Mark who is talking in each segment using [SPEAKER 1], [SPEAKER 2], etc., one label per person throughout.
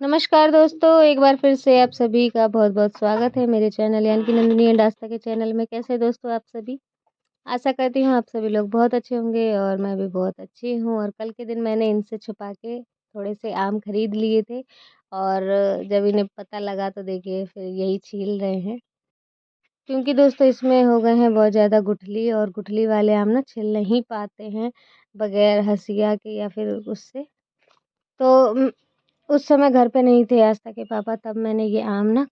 [SPEAKER 1] नमस्कार दोस्तों, एक बार फिर से आप सभी का बहुत-बहुत स्वागत है मेरे चैनल यानी कि नंदिनी एंड आस्था के चैनल में। कैसे हैं दोस्तों आप सभी? आशा करती हूँ आप सभी लोग बहुत अच्छे होंगे और मैं भी बहुत अच्छी हूँ। और कल के दिन मैंने इनसे छुपा के थोड़े से आम खरीद लिए थे और जब इन्हें पता लगा तो देखिए फिर यही छील रहे हैं। क्योंकि दोस्तों इसमें हो गए हैं बहुत ज़्यादा गुठली और गुठली वाले आम ना छिल नहीं पाते हैं बगैर हँसिया के या फिर उससे। तो उस समय घर पे नहीं थे आस्था के पापा, तब मैंने ये आम ना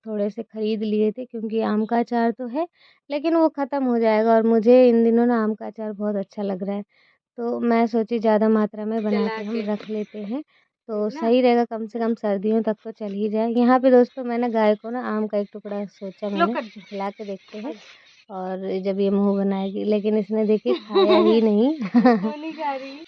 [SPEAKER 1] थोड़े से खरीद लिए थे क्योंकि आम का अचार तो है, लेकिन वो ख़त्म हो जाएगा और मुझे इन दिनों ना आम का अचार बहुत अच्छा लग रहा है। तो मैं सोची ज़्यादा मात्रा में बना के हम रख लेते हैं, तो सही रहेगा, कम से कम सर्दियों तक तो चल ही जाए। यहाँ पे दोस्तों मैंने गाय को ना आम का एक टुकड़ा सोचा मैंने खिला के देखते हैं और जब ये मुँह बनाएगी, लेकिन इसने देखिए खाया ही नहीं।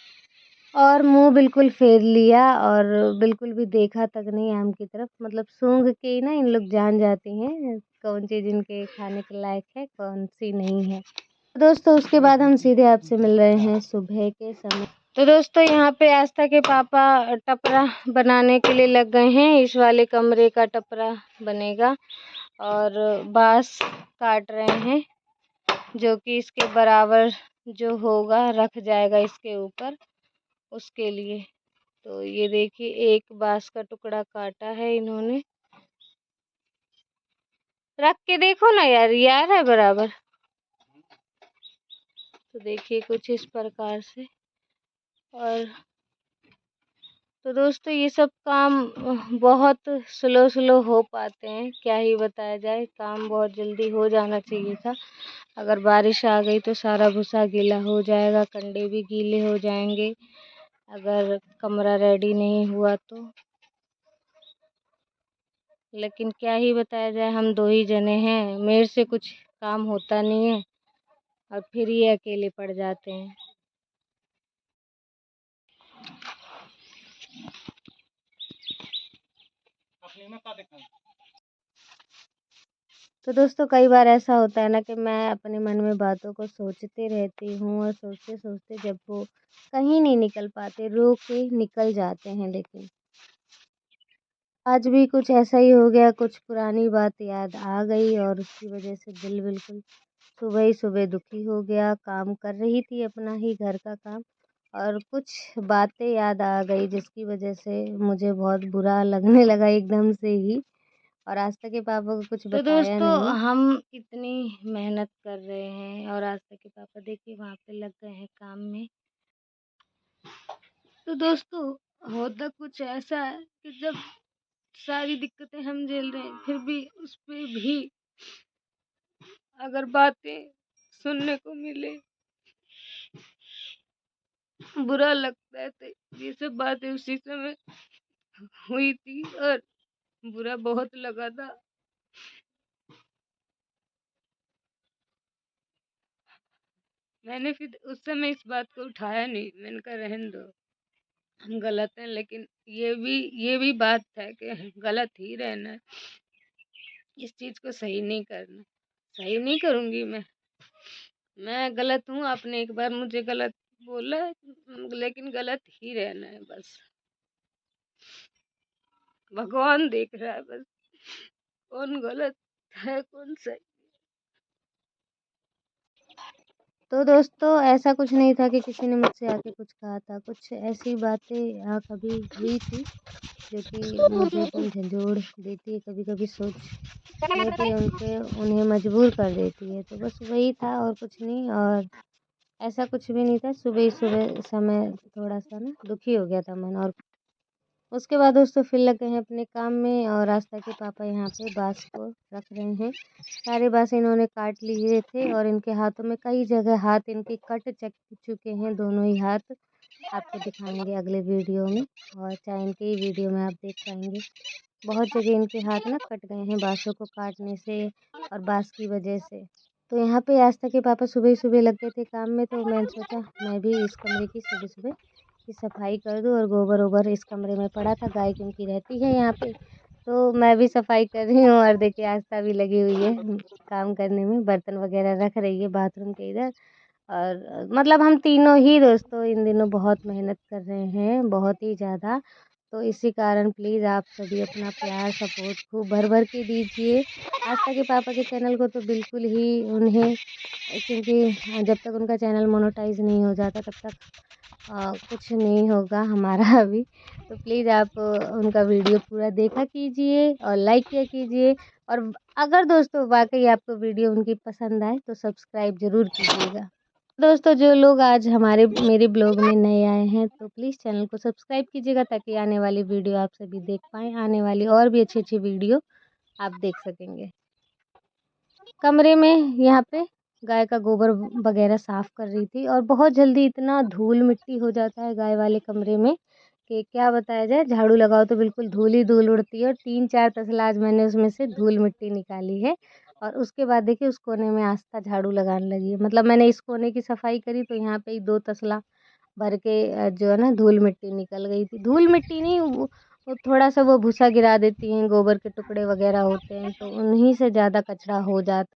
[SPEAKER 1] और मुँह बिल्कुल फेर लिया और बिल्कुल भी देखा तक नहीं आम की तरफ। मतलब सूंघ के ही ना इन लोग जान जाती हैं कौन चीज़ इनके खाने के लायक है, कौन-सी नहीं है। तो दोस्तों उसके बाद हम सीधे आपसे मिल रहे हैं सुबह के समय। तो दोस्तों यहाँ पे आस्था के पापा टपरा बनाने के लिए लग गए हैं। इस वाले कमरे का टपरा बनेगा और बाँस काट रहे हैं, जो कि इसके बराबर जो होगा रख जाएगा इसके ऊपर, उसके लिए। तो ये देखिए एक बाँस का टुकड़ा काटा है इन्होंने। रख के देखो ना यार, ये आ रहा है बराबर। तो देखिए कुछ इस प्रकार से। और तो दोस्तों ये सब काम बहुत स्लो स्लो हो पाते हैं, क्या ही बताया जाए। काम बहुत जल्दी हो जाना चाहिए था। अगर बारिश आ गई तो सारा भूसा गीला हो जाएगा, कंडे भी गीले हो जाएंगे अगर कमरा रेडी नहीं हुआ तो। लेकिन क्या ही बताया जाए, हम 2 ही जने हैं, मेरे से कुछ काम होता नहीं है और फिर ये अकेले पड़ जाते हैं। तो दोस्तों कई बार ऐसा होता है ना कि मैं अपने मन में बातों को सोचते रहती हूँ और सोचते-सोचते जब वो कहीं नहीं निकल पाते, रो के निकल जाते हैं। लेकिन आज भी कुछ ऐसा ही हो गया, कुछ पुरानी बात याद आ गई और उसकी वजह से दिल बिल्कुल सुबह ही सुबह दुखी हो गया। काम कर रही थी अपना ही घर का काम और कुछ बातें याद आ गई जिसकी वजह से मुझे बहुत बुरा लगने लगा एकदम से ही। और आस्था के पापा को कुछ तो बताया दोस्तों नहीं। हम इतनी मेहनत कर रहे हैं और आस्था के पापा देखिए वहाँ पे लग गए हैं काम में। तो दोस्तों होता कुछ ऐसा है कि जब सारी दिक्कतें हम झेल रहे हैं फिर भी उस पे भी अगर बातें सुनने को मिले बुरा लगता है। तो ये सब बातें उसी समय हुई थी और बुरा बहुत लगा था। मैंने फिर उस समय इस बात को उठाया नहीं, मैंने कहा रहने दो, हम गलत हैं। लेकिन ये भी बात है कि गलत ही रहना है, इस चीज को सही नहीं करना। सही नहीं करूंगी मैं गलत हूँ, आपने एक बार मुझे गलत बोला है, लेकिन गलत ही रहना है बस। भगवान देख रहा है बस, कौन गलत है कौन सही। तो दोस्तों ऐसा कुछ नहीं था कि किसी ने मुझसे आके कुछ कहा था। कुछ ऐसी बातें कभी हुई थी जो कि मुझे एकदम झंझोड़ देती है, कभी-कभी सोच लेती है उन पे, उन्हें मजबूर कर देती है। तो बस वही था और कुछ नहीं। और ऐसा कुछ भी नहीं था, सुबह ही सुबह समय थोड़ा-सा ना दुखी हो गया था मन। और उसके बाद दोस्तों फिर लग गए हैं अपने काम में और आस्था के पापा यहाँ पे बाँस को रख रहे हैं। सारे बाँस इन्होंने काट लिए थे और इनके हाथों में कई जगह हाथ इनके कट चुके हैं, दोनों ही हाथ। आपको दिखाएँगे अगले वीडियो में और चाहे इनके ही वीडियो में आप देख पाएँगे। बहुत जगह इनके हाथ ना कट गए हैं बाँसों को काटने से और बाँस की वजह से। तो यहाँ पे आस्था के पापा सुबह ही सुबह लग गए थे काम में, तो मैंने सोचा मैं भी इस कमरे की सुबह-सुबह की सफाई कर दूँ। और गोबर-वोबर इस कमरे में पड़ा था, गाय क्योंकि रहती है यहाँ पे, तो मैं भी सफाई कर रही हूँ। और देखिए आस्था भी लगी हुई है काम करने में, बर्तन वगैरह रख रही है बाथरूम के इधर। और मतलब हम तीनों ही दोस्तों इन दिनों बहुत मेहनत कर रहे हैं, बहुत ही ज़्यादा। तो इसी कारण प्लीज़ आप सभी अपना प्यार सपोर्ट खूब भर भर के दीजिए। आस्था के पापा के चैनल को तो बिल्कुल ही उन्हें, क्योंकि जब तक उनका चैनल मोनेटाइज़ नहीं हो जाता तब तक कुछ नहीं होगा हमारा अभी। तो प्लीज़ आप उनका वीडियो पूरा देखा कीजिए और लाइक किया कीजिए। और अगर दोस्तों वाक़ई आपको वीडियो उनकी पसंद आए तो सब्सक्राइब ज़रूर कीजिएगा। दोस्तों जो लोग आज मेरे ब्लॉग में नए आए हैं तो प्लीज़ चैनल को सब्सक्राइब कीजिएगा, ताकि आने वाली वीडियो आप सभी देख पाएँ। आने वाली और भी अच्छी-अच्छी वीडियो आप देख सकेंगे। कमरे में यहाँ पे गाय का गोबर वगैरह साफ़ कर रही थी, और बहुत जल्दी इतना धूल मिट्टी हो जाता है गाय वाले कमरे में कि क्या बताया जाए। झाड़ू लगाओ तो बिल्कुल धूल ही धूल उड़ती है, और 3-4 तसला आज मैंने उसमें से धूल मिट्टी निकाली है। और उसके बाद देखिए उस कोने में आस्था झाड़ू लगाने लगी है। मतलब मैंने इस कोने की सफाई करी तो यहाँ पे ही 2 तसला भर के जो है ना धूल मिट्टी निकल गई थी। धूल मिट्टी नहीं, वो थोड़ा-सा वो भूसा गिरा देती हैं, गोबर के टुकड़े वगैरह होते हैं, तो उन्हीं से ज़्यादा कचरा हो जाता।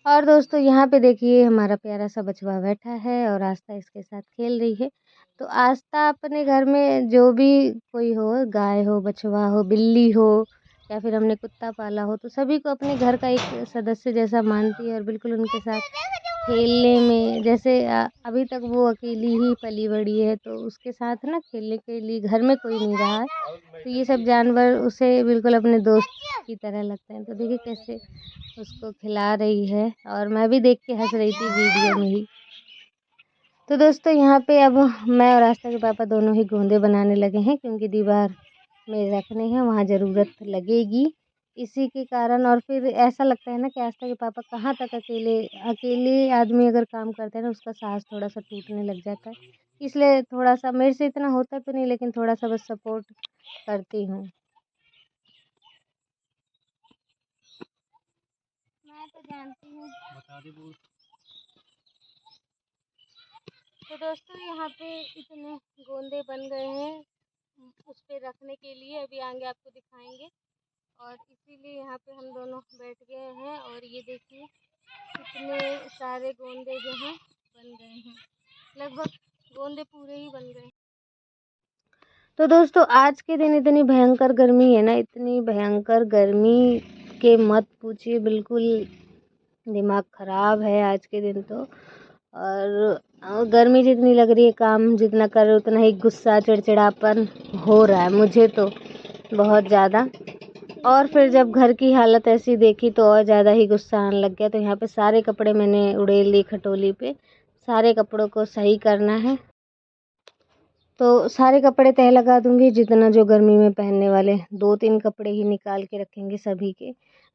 [SPEAKER 1] और दोस्तों यहाँ पे देखिए हमारा प्यारा सा बछवा बैठा है और आस्था इसके साथ खेल रही है। तो आस्था अपने घर में जो भी कोई हो, गाय हो, बछवा हो, बिल्ली हो, या फिर हमने कुत्ता पाला हो, तो सभी को अपने घर का एक सदस्य जैसा मानती है, और बिल्कुल उनके साथ खेलने में जैसे अभी तक वो अकेली ही पली बड़ी है, तो उसके साथ ना खेलने के लिए घर में कोई नहीं रहा है। तो ये सब जानवर उसे बिल्कुल अपने दोस्त की तरह लगते हैं। तो देखिए कैसे उसको खिला रही है, और मैं भी देख के हँस रही थी वीडियो में ही। तो दोस्तों यहाँ पे अब मैं और आस्था के पापा दोनों ही गोंदे बनाने लगे हैं, क्योंकि दीवार में रखने हैं, वहाँ ज़रूरत लगेगी। इसी के कारण, और फिर ऐसा लगता है ना कि आस्था के पापा कहाँ तक अकेले अकेले आदमी अगर काम करता है ना, उसका साँस थोड़ा-सा टूटने लग जाता है। इसलिए थोड़ा-सा मेरे से इतना होता तो नहीं, लेकिन थोड़ा-सा बस सपोर्ट करती हूँ। मैं तो जानती हूँ। तो दोस्तों यहाँ पे इतने गोंदे बन गए हैं उस पे रखने के लिए, अभी आगे आपको दिखाएंगे। और इसीलिए यहाँ पे हम दोनों बैठ गए हैं, और ये देखिए कितने सारे गोंदे जो हैं बन गए हैं। लगभग गोंदे पूरे ही बन गए। तो दोस्तों आज के दिन इतनी भयंकर गर्मी है ना, इतनी भयंकर गर्मी के मत पूछिए, बिल्कुल दिमाग ख़राब है आज के दिन तो। और गर्मी जितनी लग रही है, काम जितना कर रहे उतना ही गुस्सा चिड़चिड़ापन हो रहा है मुझे तो बहुत ज़्यादा। और फिर जब घर की हालत ऐसी देखी तो और ज़्यादा ही गुस्सा आने लग गया। तो यहाँ पे सारे कपड़े मैंने उड़ेल ली खटोली पे, सारे कपड़ों को सही करना है। तो सारे कपड़े तह लगा दूँगी, जितना जो गर्मी में पहनने वाले 2-3 कपड़े ही निकाल के रखेंगे सभी के,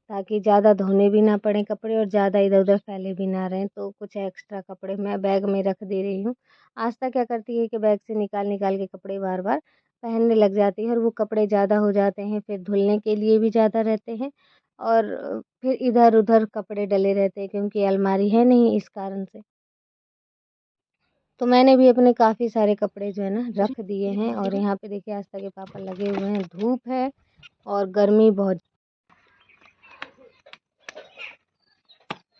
[SPEAKER 1] ताकि ज़्यादा धोने भी ना पड़ें कपड़े और ज़्यादा इधर-उधर फैले भी ना रहें। तो कुछ एक्स्ट्रा कपड़े मैं बैग में रख दे रही हूँ। आस्था क्या करती है कि बैग से निकाल-निकाल के कपड़े बार-बार पहनने लग जाती है, और वो कपड़े ज़्यादा हो जाते हैं, फिर धुलने के लिए भी ज़्यादा रहते हैं, और फिर इधर-उधर कपड़े डले रहते हैं, क्योंकि अलमारी है नहीं इस कारण से। तो मैंने भी अपने काफ़ी सारे कपड़े जो है ना रख दिए हैं, और यहाँ पे देखिए आस्था के पापा लगे हुए हैं। धूप है और गर्मी बहुत।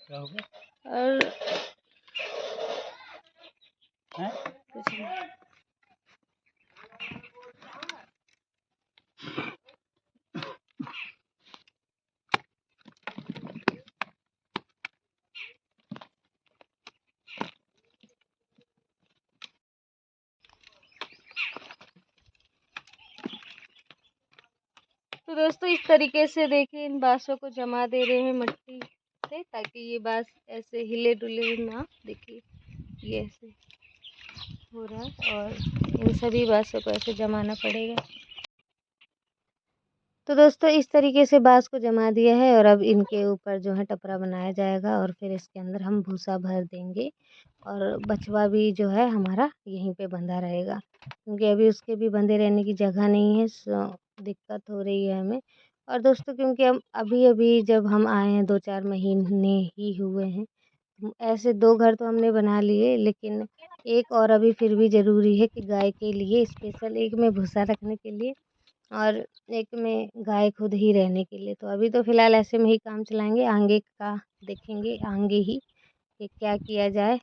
[SPEAKER 1] क्या हो गया? और कुछ नहीं। तो दोस्तों इस तरीके से देखिए इन बाँसों को जमा दे रहे हैं मिट्टी से, ताकि ये बाँस ऐसे हिले डुले ना। देखिए ये ऐसे हो रहा है, और इन सभी बाँसों को ऐसे जमाना पड़ेगा। तो दोस्तों इस तरीके से बाँस को जमा दिया है, और अब इनके ऊपर जो है टपरा बनाया जाएगा, और फिर इसके अंदर हम भूसा भर देंगे, और बछवा भी जो है हमारा यहीं पे बंधा रहेगा, क्योंकि अभी उसके भी बंधे रहने की जगह नहीं है, सो दिक्कत हो रही है हमें। और दोस्तों क्योंकि हम अभी-अभी जब हम आए हैं 2-4 महीने ही हुए हैं, ऐसे 2 घर तो हमने बना लिए, लेकिन एक और अभी फिर भी ज़रूरी है कि गाय के लिए स्पेशल, एक में भूसा रखने के लिए और एक में गाय खुद ही रहने के लिए। तो अभी तो फ़िलहाल ऐसे में ही काम चलाएँगे, आगे का देखेंगे आगे ही कि क्या किया जाए।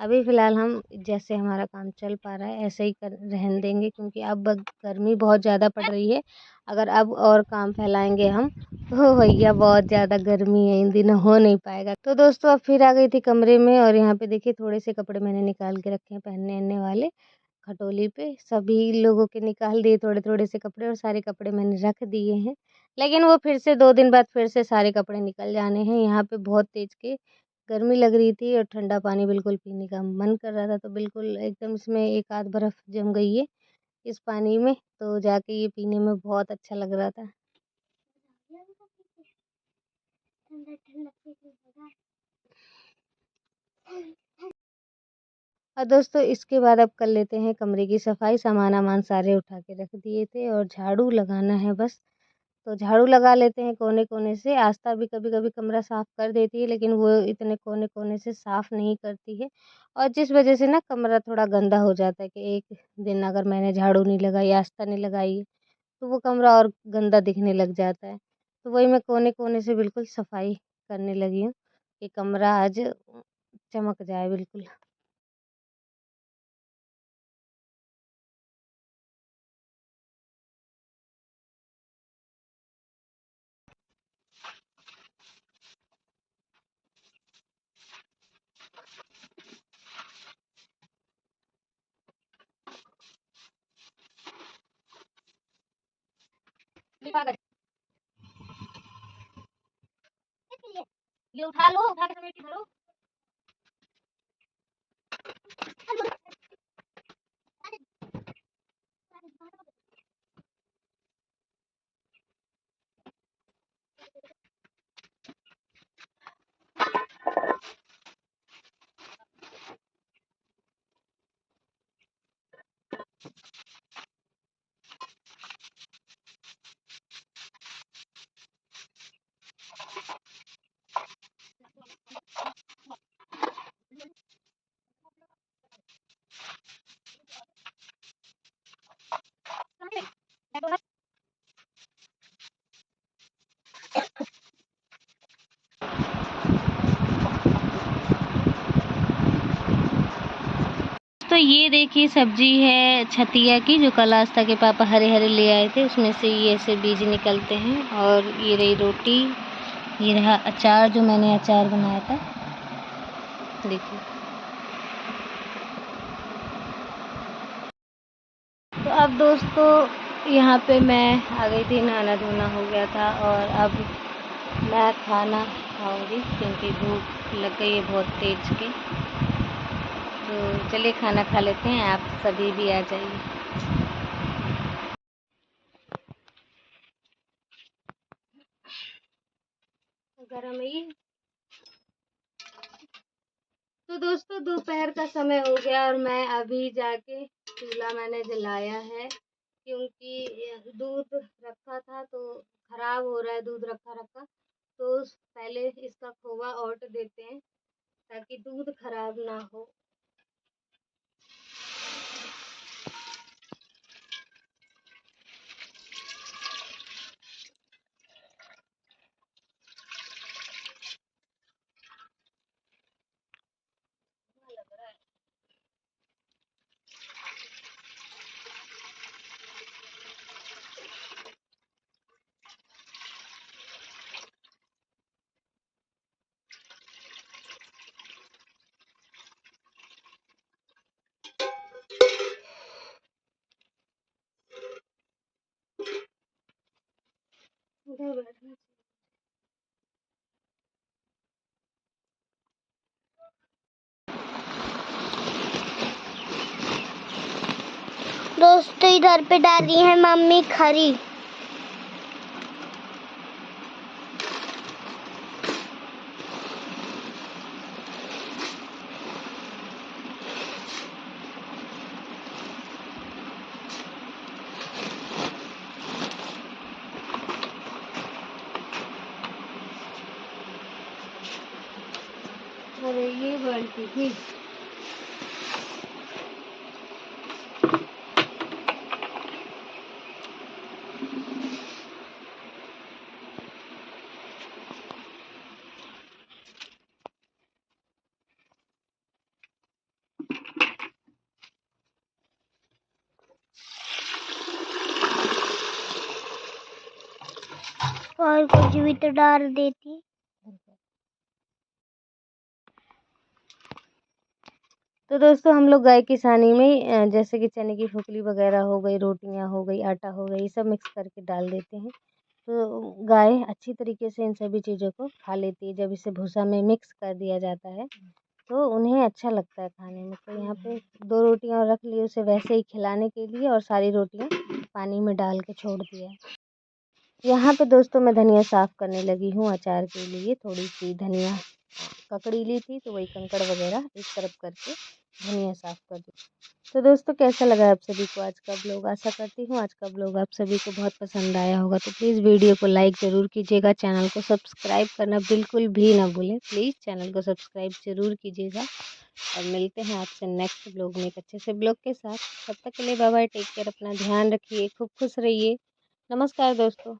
[SPEAKER 1] अभी फ़िलहाल हम जैसे हमारा काम चल पा रहा है ऐसे ही कर रहने देंगे, क्योंकि अब गर्मी बहुत ज़्यादा पड़ रही है। अगर अब और काम फैलाएँगे हम तो भैया बहुत ज़्यादा गर्मी है, इन दिनों हो नहीं पाएगा। तो दोस्तों अब फिर आ गई थी कमरे में, और यहाँ पे देखिए थोड़े से कपड़े मैंने निकाल के रखे हैं पहनने-ओढ़ने वाले। खटोली पे सभी लोगों के निकाल दिए थोड़े-थोड़े से कपड़े, और सारे कपड़े मैंने रख दिए हैं। लेकिन वो फिर से 2 दिन बाद फिर से सारे कपड़े निकल जाने हैं। यहाँ पे बहुत तेज़ के गर्मी लग रही थी और ठंडा पानी बिल्कुल पीने का मन कर रहा था, तो बिल्कुल एकदम इसमें एक आध बर्फ़ जम गई है इस पानी में, तो जाके ये पीने में बहुत अच्छा लग रहा था। और दोस्तों इसके बाद अब कर लेते हैं कमरे की सफाई। सामान-वामान सारे उठा के रख दिए थे और झाड़ू लगाना है बस। तो झाड़ू लगा लेते हैं कोने-कोने से। आस्था भी कभी-कभी कमरा साफ़ कर देती है, लेकिन वो इतने कोने-कोने से साफ़ नहीं करती है, और जिस वज़ह से ना कमरा थोड़ा गंदा हो जाता है कि एक दिन अगर मैंने झाड़ू नहीं लगाई, आस्था ने लगाई, तो वो कमरा और गंदा दिखने लग जाता है। तो वही मैं कोने-कोने से बिल्कुल सफाई करने लगी हूँ कि कमरा आज चमक जाए बिल्कुल। ये उठा लो, उठा के समेट के धरो। तो ये देखिए सब्जी है छतिया की, जो कल आस्था के पापा हरे-हरे ले आए थे, उसमें से ये ऐसे बीज निकलते हैं। और ये रही रोटी, ये रहा अचार जो मैंने अचार बनाया था, देखिए। तो अब दोस्तों यहाँ पे मैं आ गई थी, नहाना-धोना हो गया था, और अब मैं खाना खाऊँगी क्योंकि भूख लग गई है बहुत तेज़ की। तो चलिए खाना खा लेते हैं, आप सभी भी आ जाइए। गरम है ये। तो दोस्तों दोपहर का समय हो गया और मैं अभी जाके चूल्हा मैंने जलाया है, क्योंकि दूध रखा था तो खराब हो रहा है, दूध रखा तो पहले इसका खोवा औट देते हैं ताकि दूध खराब ना हो। उधर बैठना। दोस्तों इधर पे डाल रही है मम्मी खरी। अरे ये बाल्टी थी।
[SPEAKER 2] और कुछ भी तो डाल देती।
[SPEAKER 1] तो दोस्तों हम लोग गाय किसानी में जैसे कि चने की फुकली वगैरह हो गई, रोटियां हो गई, आटा हो गई, ये सब मिक्स करके डाल देते हैं। तो गाय अच्छी तरीके से इन सभी चीज़ों को खा लेती है। जब इसे भूसा में मिक्स कर दिया जाता है तो उन्हें अच्छा लगता है खाने में। तो यहाँ पे 2 रोटियाँ रख ली उसे वैसे ही खिलाने के लिए और सारी रोटियाँ पानी में डाल के छोड़ दिया। यहाँ पे दोस्तों मैं धनिया साफ़ करने लगी हूँ अचार के लिए। थोड़ी सी धनिया ककड़ी ली थी तो वही कंकड़ वगैरह एक तरफ करके धनिया साफ़ कर दी। तो दोस्तों कैसा लगा आप सभी को आज का ब्लॉग? आशा करती हूँ आज का ब्लॉग आप सभी को बहुत पसंद आया होगा। तो प्लीज़ वीडियो को लाइक ज़रूर कीजिएगा, चैनल को सब्सक्राइब करना बिल्कुल भी ना भूलें। प्लीज़ चैनल को सब्सक्राइब ज़रूर कीजिएगा और मिलते हैं आपसे नेक्स्ट ब्लॉग में एक अच्छे से ब्लॉग के साथ। तब तक के लिए बाय बाय, टेक केयर, अपना ध्यान रखिए, खूब खुश रहिए। नमस्कार दोस्तों।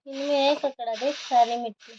[SPEAKER 1] इनमें है ककड़ा, देख सारी मिट्टी।